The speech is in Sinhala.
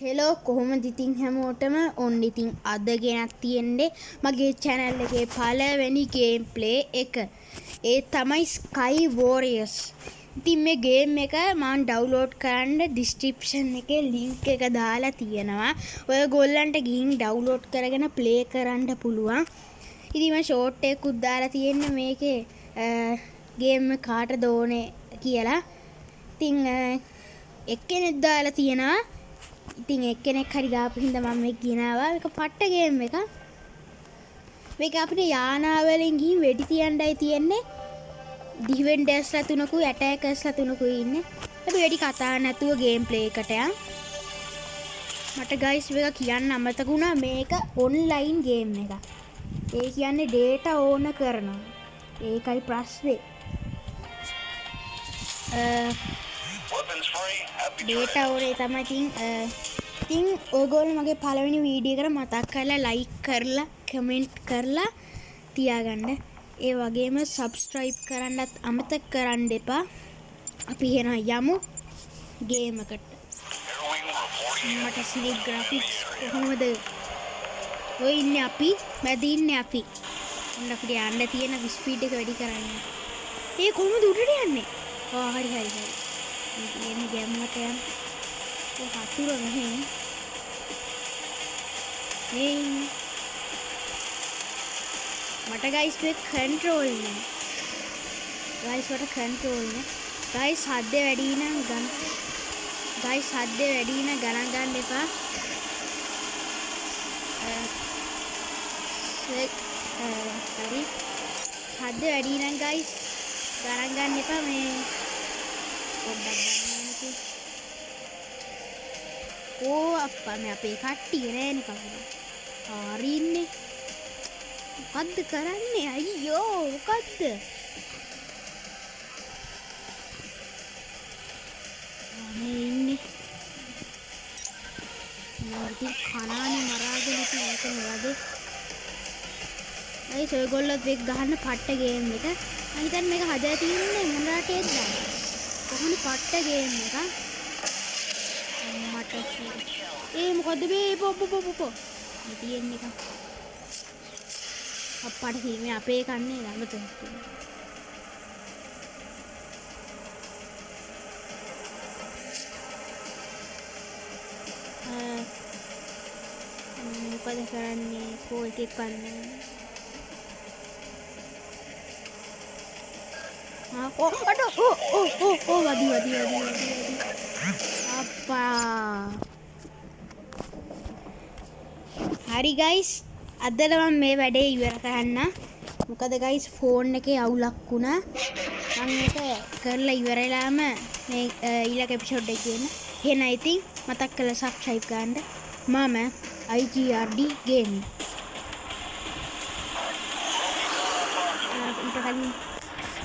හෙලෝ කොහොමද ඉතින් හැමෝටම ඔන්න ඉතින් අද ගෙනත් තියෙන්නේ මගේ channel එකේ පළවෙනි ගේම් ප්ලේ එක. ඒ තමයි Sky Warriors. ඉතින් මේ ගේම් එක මම ඩවුන්ලෝඩ් කරන්න description එකේ link එක දාලා තියෙනවා. ඔයගොල්ලන්ට ගිහින් ඩවුන්ලෝඩ් කරගෙන ප්ලේ කරන්න පුළුවන්. ඉතින් මම ෂෝට් එකකුත් දාලා තියෙන්නේ මේකේ ගේම් එක කාටද ඕනේ කියලා. ඉතින් එක්කෙනෙක් දාලා තියෙනවා. ඉතින් එක්කෙනෙක් හරි දාපු හින්දා මම මේක ගෙනාවා. මේක පට්ට ගේම් එක. මේක අපිට යානා වලින් ගිහින් වෙඩි තියන්නයි තියෙන්නේ. ඩිෆෙන්ඩර්ස්ලා තුනකුයි ඇටැකර්ස්ලා තුනකුයි ඉන්නේ. අපි වෙඩි කතා නැතුව ගේම් ප්ලේ එකට යන්. මට ගයිස් මේක කියන්න අමතක වුණා මේක ඔන්ලයින් ගේම් එකක්. ඒ කියන්නේ ඩේටා ඕන කරනවා. ඒකයි ප්‍රශ්නේ. ඩේටා ඕනේ තමයි ඉතින් ඔයගොල්ලෝ මගේ පළවෙනි වීඩියෝ එකට මතක් කරලා ලයික් කරලා කමෙන්ට් කරලා තියාගන්න. ඒ වගේම සබ්ස්ක්‍රයිබ් කරන්නත් අමතක කරන්න එපා. අපි එහෙනම් යමු ගේම් එකට. මට සිලි ග්‍රැෆික්ස් කොහොමද? ඔය ඉන්නේ අපි, මැද ඉන්නේ අපි. ඔන්න අපිට යන්න තියෙන ස්පීඩ් එක වැඩි කරන්න. ඒ කොහොමද උඩට යන්නේ? හරි. මේ ගෑම්මට යන්න. ඔය හතුර මෙහෙ. මට ගයිස් මේ කන්ට්‍රෝල් නෑ. ගයිස් මට කන්ට්‍රෝල් නෑ. ගයිස් හද්ද වැඩි නම් ගන්න. ගයිස් හද්ද වැඩි නම් ගණන් ගන්න එපා. හරි. හද්ද වැඩි නම් ගයිස් ගණන් ගන්න එපා මේ පොඩ්ඩක් ගන්න. ඕ අප්පා මේ අපේ කට්ටිය නෑනේ කවුරු. හරි ඉන්නේ. මොකද්ද කරන්නේ? අයියෝ මොකද්ද? මේ ඉන්නේ. මොකද කනානේ මරාගෙන ඉතින් ඒකම වගේ. අයි ඔයගොල්ලොත් මේක ගහන්න පට්ට ගේම් එක. මම හිතන්නේ මේක හදලා තියෙන්නේ මොන රටේද දාන්න. කොහොමද පට්ට ගේම් එක? මට ඒ මොකද්ද මේ පොපොපොපො. මේ තියෙන්නේ එක. අප්පාට කීමේ අපේ කන්නේ ළඟට. මොකද කරන්නේ? කෝ එකෙක් කන්නේ. වදී අප්පා. හරි ගයිස් අදට මම මේ වැඩේ ඉවර කරන්න. මොකද ගයිස් ෆෝන් එකේ අවුලක් වුණා. මම මේක කරලා ඉවරලාම මේ ඊළඟ එපිසෝඩ් එකේ එන්න. එහෙනම් ඉතින් මතක් කරලා සබ්ස්ක්‍රයිබ් කරන්න. මම IGRD Gaming. ඊට කලින්